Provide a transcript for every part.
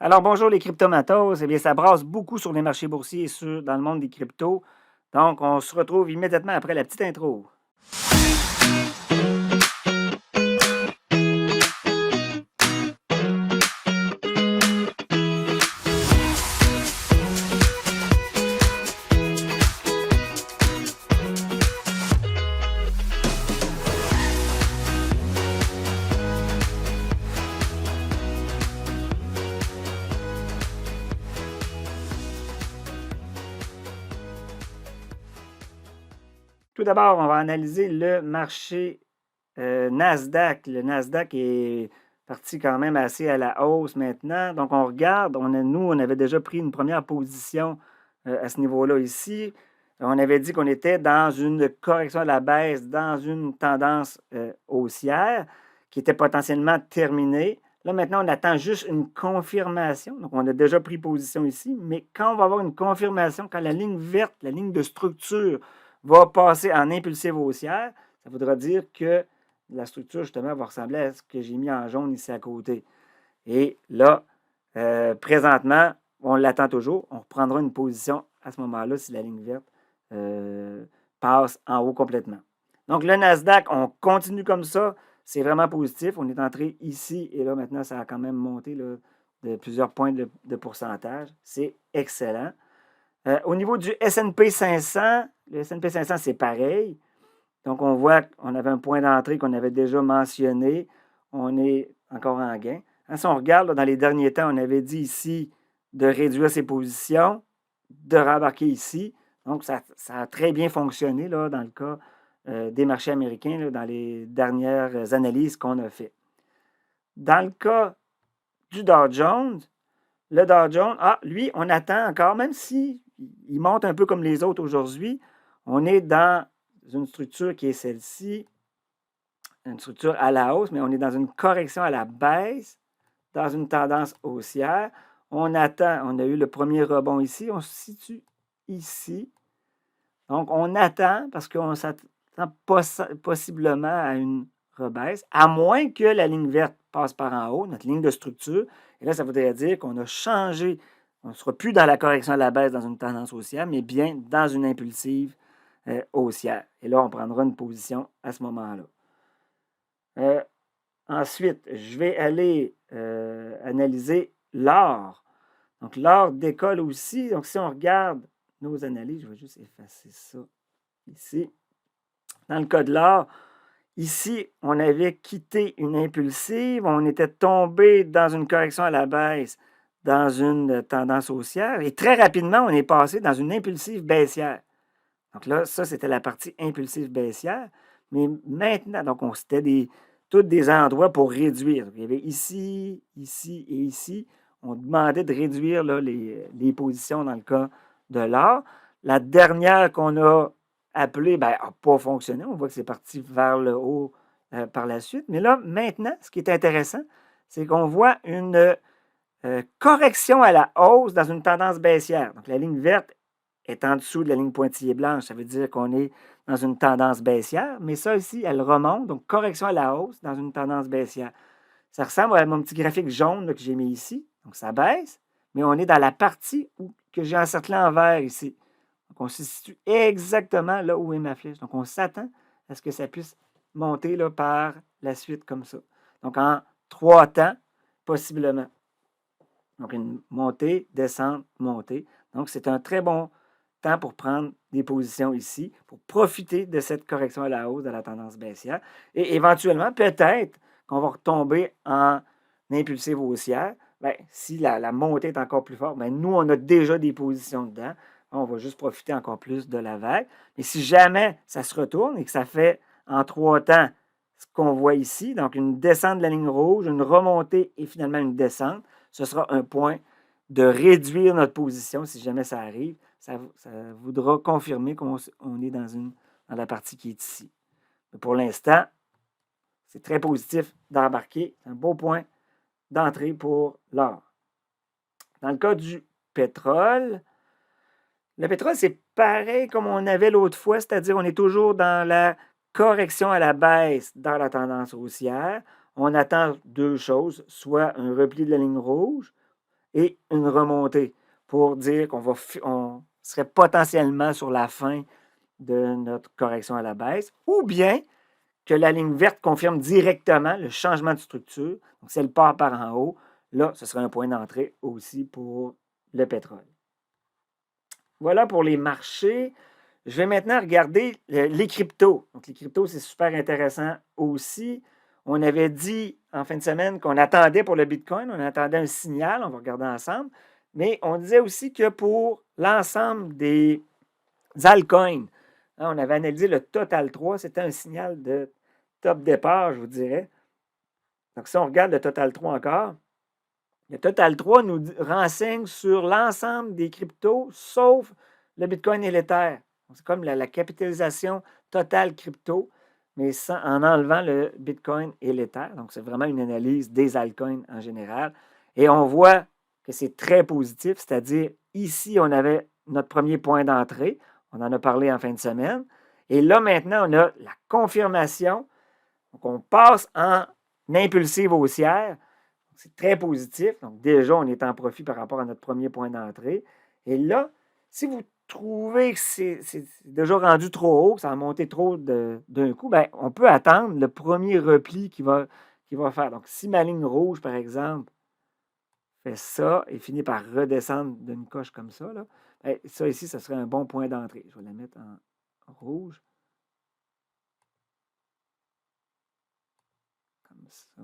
Alors, bonjour les cryptomatos. Eh bien, ça brasse beaucoup sur les marchés boursiers et dans le monde des cryptos. Donc, on se retrouve immédiatement après la petite intro. Tout d'abord, on va analyser le marché Nasdaq. Le Nasdaq est parti quand même assez à la hausse maintenant. Donc, on regarde, nous, on avait déjà pris une première position à ce niveau-là ici. On avait dit qu'on était dans une correction à la baisse, dans une tendance haussière qui était potentiellement terminée. Là, maintenant, on attend juste une confirmation. Donc, on a déjà pris position ici, mais quand on va avoir une confirmation, quand la ligne verte, la ligne de structure, va passer en impulsive haussière, ça voudra dire que la structure, justement, va ressembler à ce que j'ai mis en jaune ici à côté. Et là, présentement, on l'attend toujours. On reprendra une position à ce moment-là si la ligne verte passe en haut complètement. Donc, le Nasdaq, on continue comme ça. C'est vraiment positif. On est entré ici et là, maintenant, ça a quand même monté là, de plusieurs points de pourcentage. C'est excellent. Au niveau du S&P 500, le S&P 500, c'est pareil. Donc, on voit qu'on avait un point d'entrée qu'on avait déjà mentionné. On est encore en gain. Si on regarde, là, dans les derniers temps, on avait dit ici de réduire ses positions, de rembarquer ici. Donc, ça a très bien fonctionné là, dans le cas des marchés américains, là, dans les dernières analyses qu'on a faites. Dans le cas du Dow Jones, le Dow Jones, lui, on attend encore, même s'il monte un peu comme les autres aujourd'hui, on est dans une structure qui est celle-ci, une structure à la hausse, mais on est dans une correction à la baisse, dans une tendance haussière. On attend, on a eu le premier rebond ici, on se situe ici. Donc, on attend parce qu'on s'attend possiblement à une rebaisse, à moins que la ligne verte passe par en haut, notre ligne de structure. Et là, ça voudrait dire qu'on a changé, on ne sera plus dans la correction à la baisse dans une tendance haussière, mais bien dans une impulsive haussière. Et là, on prendra une position à ce moment-là. Ensuite, je vais aller analyser l'or. Donc, l'or décolle aussi. Donc, si on regarde nos analyses, je vais juste effacer ça ici. Dans le cas de l'or, ici, on avait quitté une impulsive, on était tombé dans une correction à la baisse, dans une tendance haussière, et très rapidement, on est passé dans une impulsive baissière. Donc là, ça, c'était la partie impulsive baissière. Mais maintenant, donc, c'était tous des endroits pour réduire. Il y avait ici, ici et ici. On demandait de réduire là, les positions dans le cas de l'or. La dernière qu'on a appelée n'a pas fonctionné. On voit que c'est parti vers le haut par la suite. Mais là, maintenant, ce qui est intéressant, c'est qu'on voit une correction à la hausse dans une tendance baissière. Donc, la ligne verte est en dessous de la ligne pointillée blanche. Ça veut dire qu'on est dans une tendance baissière. Mais ça ici, elle remonte. Donc, correction à la hausse dans une tendance baissière. Ça ressemble à mon petit graphique jaune là, que j'ai mis ici. Donc, ça baisse. Mais on est dans la partie que j'ai encerclée en vert ici. Donc, on se situe exactement là où est ma flèche. Donc, on s'attend à ce que ça puisse monter là, par la suite comme ça. Donc, en 3 temps, possiblement. Donc, une montée, descente, montée. Donc, c'est un très bon temps pour prendre des positions ici, pour profiter de cette correction à la hausse de la tendance baissière. Et éventuellement, peut-être qu'on va retomber en impulsive haussière. Bien, si la montée est encore plus forte, bien, nous, on a déjà des positions dedans. On va juste profiter encore plus de la vague. Mais si jamais ça se retourne et que ça fait en 3 temps ce qu'on voit ici, donc une descente de la ligne rouge, une remontée et finalement une descente, ce sera un point de réduire notre position si jamais ça arrive. Ça voudra confirmer qu'on est dans la partie qui est ici. Mais pour l'instant, c'est très positif d'embarquer. C'est un beau point d'entrée pour l'or. Dans le cas du pétrole, le pétrole, c'est pareil comme on avait l'autre fois, c'est-à-dire on est toujours dans la correction à la baisse dans la tendance haussière. On attend 2 choses, soit un repli de la ligne rouge et une remontée pour dire on serait potentiellement sur la fin de notre correction à la baisse, ou bien que la ligne verte confirme directement le changement de structure. Donc, si elle part par en haut, là, ce serait un point d'entrée aussi pour le pétrole. Voilà pour les marchés. Je vais maintenant regarder les cryptos. Donc, les cryptos, c'est super intéressant aussi. On avait dit en fin de semaine qu'on attendait pour le Bitcoin, on attendait un signal, on va regarder ensemble. Mais on disait aussi que pour l'ensemble des altcoins, on avait analysé le Total 3, c'était un signal de top départ, je vous dirais. Donc, si on regarde le Total 3 encore, le Total 3 nous renseigne sur l'ensemble des cryptos, sauf le Bitcoin et l'Ether. C'est comme la capitalisation totale crypto, mais en enlevant le Bitcoin et l'Ether. Donc, c'est vraiment une analyse des altcoins en général. Et on voit que c'est très positif, c'est-à-dire ici, on avait notre premier point d'entrée. On en a parlé en fin de semaine. Et là, maintenant, on a la confirmation. Donc, on passe en impulsive haussière. C'est très positif. Donc, déjà, on est en profit par rapport à notre premier point d'entrée. Et là, si vous trouvez que c'est déjà rendu trop haut, que ça a monté trop d'un coup, bien, on peut attendre le premier repli qui va faire. Donc, si ma ligne rouge, par exemple, fait ça et finit par redescendre d'une coche comme ça, là, bien, ça ici, ce serait un bon point d'entrée. Je vais la mettre en rouge. Comme ça.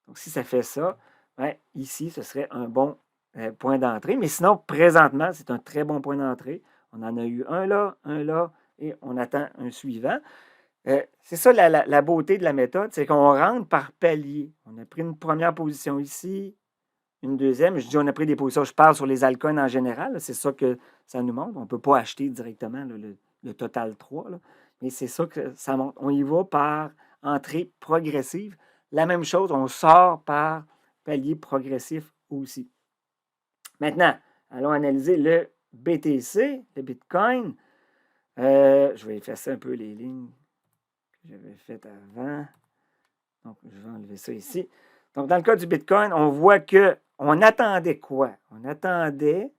Donc, si ça fait ça, bien, ici, ce serait un bon point d'entrée. Mais sinon, présentement, c'est un très bon point d'entrée. On en a eu un là, et on attend un suivant. C'est ça la beauté de la méthode, c'est qu'on rentre par palier. On a pris une première position ici, une deuxième. Je dis on a pris des positions, je parle sur les altcoins en général. C'est ça que ça nous montre. On ne peut pas acheter directement là, le Total 3, là, mais c'est ça que ça montre. On y va par entrée progressive. La même chose, on sort par palier progressif aussi. Maintenant, allons analyser le BTC, le Bitcoin. Je vais effacer un peu les lignes que j'avais faites avant. Donc, je vais enlever ça ici. Donc, dans le cas du Bitcoin, on voit qu'on attendait quoi? On attendait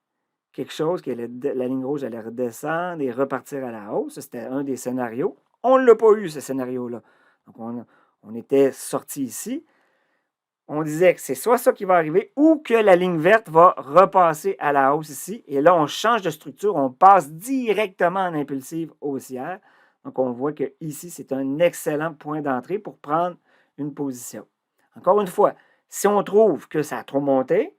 quelque chose que la ligne rouge allait redescendre et repartir à la hausse. Ça, c'était un des scénarios. On ne l'a pas eu, ce scénario-là. Donc, on était sorti ici. On disait que c'est soit ça qui va arriver ou que la ligne verte va repasser à la hausse ici. Et là, on change de structure. On passe directement en impulsive haussière. Donc, on voit que ici, c'est un excellent point d'entrée pour prendre une position. Encore une fois, si on trouve que ça a trop monté,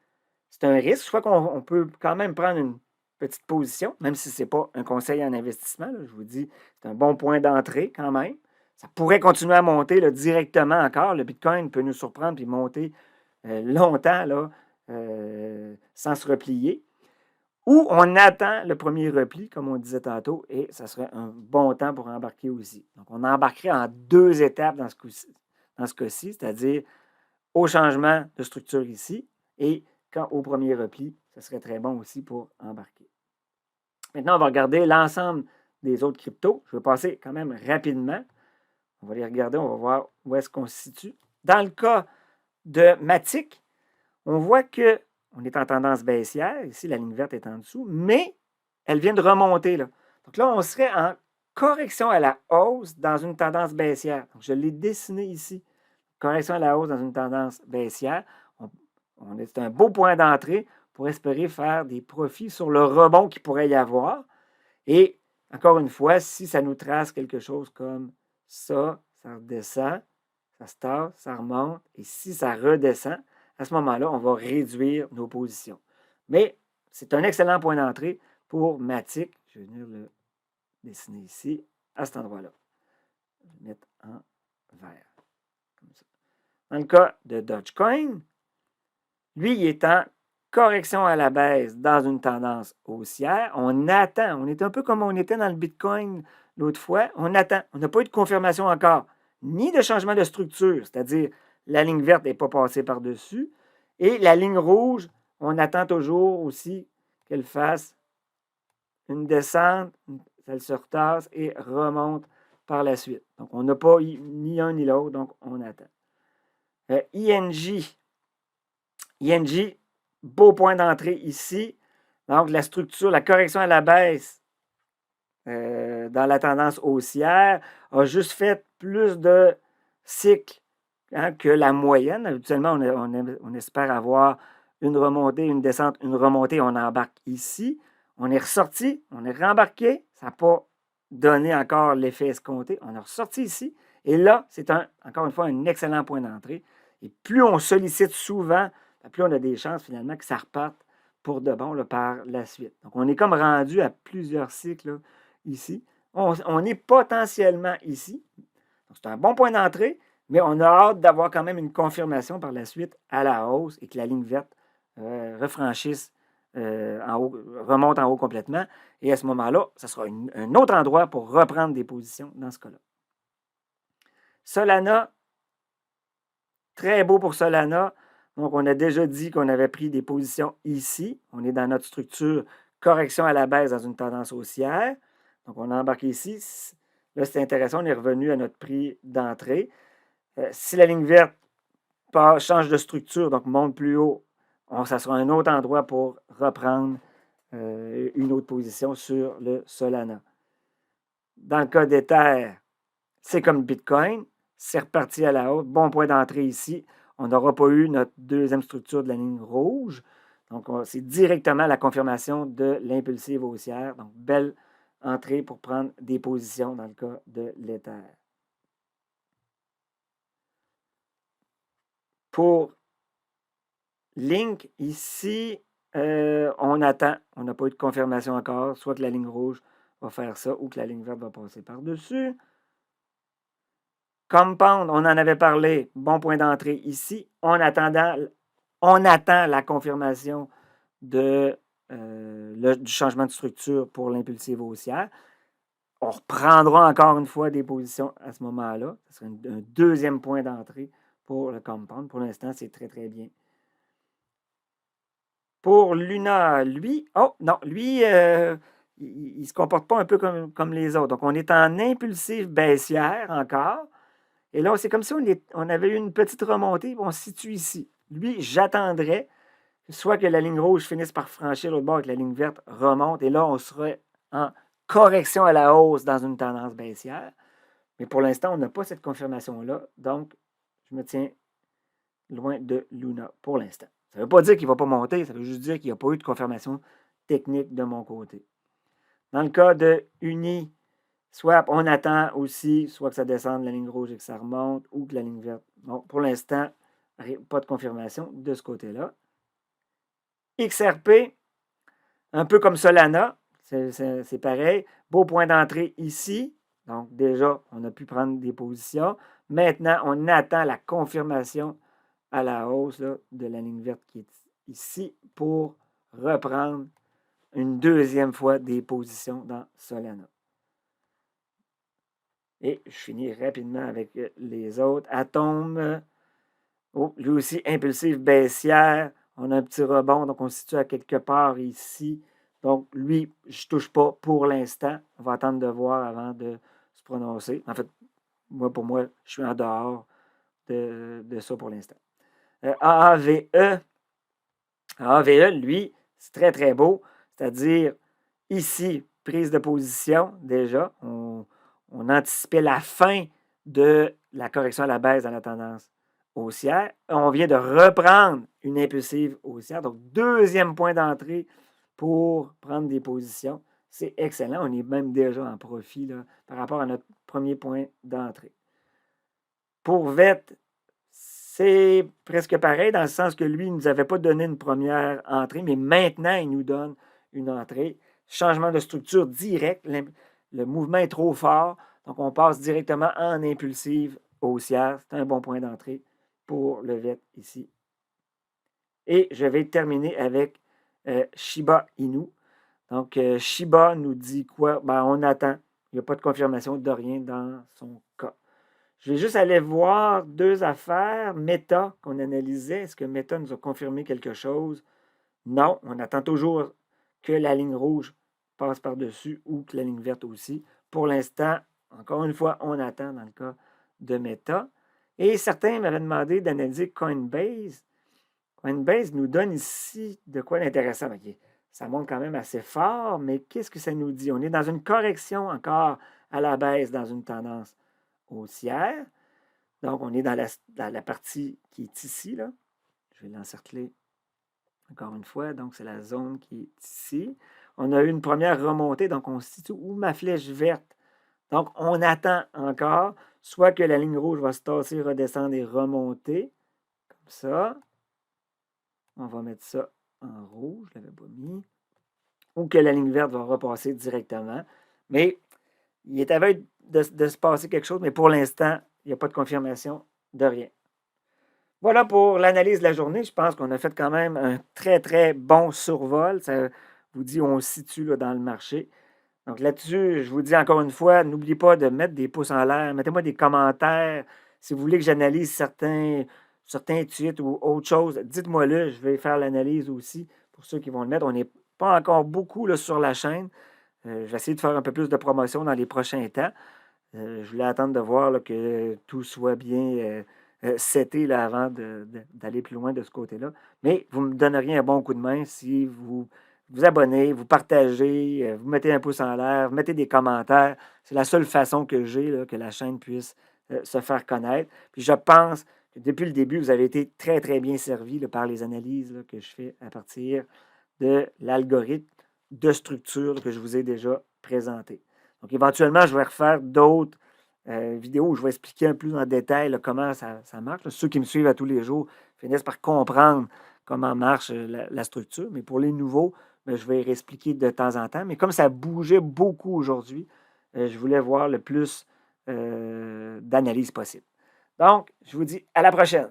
c'est un risque. Je crois qu'on peut quand même prendre une petite position, même si ce n'est pas un conseil en investissement. Là, je vous dis, c'est un bon point d'entrée quand même. Ça pourrait continuer à monter là, directement encore. Le Bitcoin peut nous surprendre et monter longtemps là, sans se replier. Ou on attend le premier repli, comme on disait tantôt, et ça serait un bon temps pour embarquer aussi. Donc, on embarquerait en deux étapes dans ce cas-ci, c'est-à-dire au changement de structure ici et au premier repli, ce serait très bon aussi pour embarquer. Maintenant, on va regarder l'ensemble des autres cryptos. Je vais passer quand même rapidement. On va les regarder, on va voir où est-ce qu'on se situe. Dans le cas de Matic, on voit qu'on est en tendance baissière. Ici, la ligne verte est en dessous, mais elle vient de remonter. Là. Donc là, on serait en correction à la hausse dans une tendance baissière. Donc, je l'ai dessiné ici. Correction à la hausse dans une tendance baissière. C'est un beau point d'entrée pour espérer faire des profits sur le rebond qu'il pourrait y avoir. Et encore une fois, si ça nous trace quelque chose comme ça redescend, ça se tasse, ça remonte, et si ça redescend, à ce moment-là, on va réduire nos positions. Mais c'est un excellent point d'entrée pour Matic. Je vais venir le dessiner ici, à cet endroit-là. Je vais le mettre en vert, comme ça. Dans le cas de Dogecoin, lui, il est en correction à la baisse dans une tendance haussière. On attend. On est un peu comme on était dans le Bitcoin l'autre fois. On attend. On n'a pas eu de confirmation encore, ni de changement de structure, c'est-à-dire la ligne verte n'est pas passée par-dessus. Et la ligne rouge, on attend toujours aussi qu'elle fasse une descente, elle se retasse et remonte par la suite. Donc, on n'a pas ni un ni l'autre, donc on attend. INJ, ING, beau point d'entrée ici. Donc, la structure, la correction à la baisse dans la tendance haussière a juste fait plus de cycles que la moyenne. Habituellement, on espère avoir une remontée, une descente, une remontée. On embarque ici. On est ressorti, on est rembarqué. Ça n'a pas donné encore l'effet escompté. On est ressorti ici. Et là, c'est encore une fois un excellent point d'entrée. Et plus on sollicite souvent, plus on a des chances finalement que ça reparte pour de bon là, par la suite. Donc, on est comme rendu à plusieurs cycles là, ici. On est potentiellement ici. C'est un bon point d'entrée, mais on a hâte d'avoir quand même une confirmation par la suite à la hausse et que la ligne verte refranchisse en haut, remonte en haut complètement. Et à ce moment-là, ce sera un autre endroit pour reprendre des positions dans ce cas-là. Solana, très beau pour Solana. Donc, on a déjà dit qu'on avait pris des positions ici. On est dans notre structure correction à la baisse dans une tendance haussière. Donc, on a embarqué ici. Là, c'est intéressant, on est revenu à notre prix d'entrée. Si la ligne verte change de structure, donc monte plus haut, ça sera un autre endroit pour reprendre une autre position sur le Solana. Dans le cas d'Ether, c'est comme Bitcoin, c'est reparti à la hausse. Bon point d'entrée ici. On n'aura pas eu notre deuxième structure de la ligne rouge. Donc, c'est directement la confirmation de l'impulsive haussière. Donc, belle entrée pour prendre des positions dans le cas de l'Ether. Pour Link, ici, on attend. On n'a pas eu de confirmation encore. Soit que la ligne rouge va faire ça ou que la ligne verte va passer par-dessus. Compound, on en avait parlé. Bon point d'entrée ici. On attend la confirmation du changement de structure pour l'impulsive haussière. On reprendra encore une fois des positions à ce moment-là. Ce sera un deuxième point d'entrée pour le compound. Pour l'instant, c'est très, très bien. Pour Luna, lui, il ne se comporte pas un peu comme les autres. Donc, on est en impulsive baissière encore. Et là, c'est comme si on avait eu une petite remontée. On se situe ici. Lui, j'attendrais soit que la ligne rouge finisse par franchir l'autre bord et que la ligne verte remonte. Et là, on serait en correction à la hausse dans une tendance baissière. Mais pour l'instant, on n'a pas cette confirmation-là. Donc, je me tiens loin de Luna pour l'instant. Ça ne veut pas dire qu'il ne va pas monter, ça veut juste dire qu'il n'y a pas eu de confirmation technique de mon côté. Dans le cas de Uniswap, on attend aussi soit que ça descende la ligne rouge et que ça remonte ou que la ligne verte. Bon, pour l'instant, pas de confirmation de ce côté-là. XRP, un peu comme Solana, c'est pareil. Beau point d'entrée ici. Donc déjà, on a pu prendre des positions. Maintenant, on attend la confirmation à la hausse là, de la ligne verte qui est ici pour reprendre une deuxième fois des positions dans Solana. Et je finis rapidement avec les autres. Atom, lui aussi impulsif baissière. On a un petit rebond, donc on se situe à quelque part ici. Donc lui, je ne touche pas pour l'instant. On va attendre de voir avant de se prononcer. En fait, pour moi, je suis en dehors de ça pour l'instant. AAVE, lui, c'est très, très beau. C'est-à-dire, ici, prise de position, déjà. On anticipait la fin de la correction à la baisse dans la tendance haussière. On vient de reprendre une impulsive haussière. Donc, deuxième point d'entrée pour prendre des positions. C'est excellent. On est même déjà en profit là, par rapport à notre premier point d'entrée. Pour VET, c'est presque pareil dans le sens que lui, il ne nous avait pas donné une première entrée, mais maintenant, il nous donne une entrée. Changement de structure direct. Le mouvement est trop fort, donc on passe directement en impulsive haussière. C'est un bon point d'entrée pour le VET ici. Et je vais terminer avec Shiba Inu. Donc, Shiba nous dit quoi? Ben, on attend. Il n'y a pas de confirmation de rien dans son cas. Je vais juste aller voir deux affaires. Meta qu'on analysait. Est-ce que Meta nous a confirmé quelque chose? Non, on attend toujours que la ligne rouge passe par-dessus ou que la ligne verte aussi. Pour l'instant, encore une fois, on attend dans le cas de Meta. Et certains m'avaient demandé d'analyser Coinbase. Coinbase nous donne ici de quoi d'intéressant. OK, ça monte quand même assez fort, mais qu'est-ce que ça nous dit? On est dans une correction encore à la baisse dans une tendance haussière. Donc, on est dans la partie qui est ici, là. Je vais l'encercler encore une fois. Donc, c'est la zone qui est ici. On a eu une première remontée, donc on se situe où ma flèche verte. Donc, on attend encore soit que la ligne rouge va se tasser, redescendre et remonter, comme ça. On va mettre ça en rouge, je ne l'avais pas mis. Ou que la ligne verte va repasser directement. Mais il est aveugle de se passer quelque chose, mais pour l'instant, il n'y a pas de confirmation de rien. Voilà pour l'analyse de la journée. Je pense qu'on a fait quand même un très, très bon survol. Ça vous dit où on se situe là, dans le marché. Donc là-dessus, je vous dis encore une fois, n'oubliez pas de mettre des pouces en l'air. Mettez-moi des commentaires. Si vous voulez que j'analyse certains tweets ou autre chose, dites-moi-le. Je vais faire l'analyse aussi pour ceux qui vont le mettre. On n'est pas encore beaucoup là, sur la chaîne. Je vais essayer de faire un peu plus de promotion dans les prochains temps. Je voulais attendre de voir là, que tout soit bien seté là, avant d'aller plus loin de ce côté-là. Mais vous me donneriez un bon coup de main si vous vous abonnez, vous partagez, vous mettez un pouce en l'air, vous mettez des commentaires. C'est la seule façon que j'ai là, que la chaîne puisse se faire connaître. Puis je pense que depuis le début, vous avez été très, très bien servi là, par les analyses là, que je fais à partir de l'algorithme de structure que je vous ai déjà présenté. Donc, éventuellement, je vais refaire d'autres vidéos où je vais expliquer un peu plus en détail là, comment ça marche. Là, ceux qui me suivent à tous les jours finissent par comprendre comment marche la structure. Mais pour les nouveaux, ben, je vais réexpliquer de temps en temps. Mais comme ça bougeait beaucoup aujourd'hui, je voulais voir le plus d'analyse possible. Donc, je vous dis à la prochaine.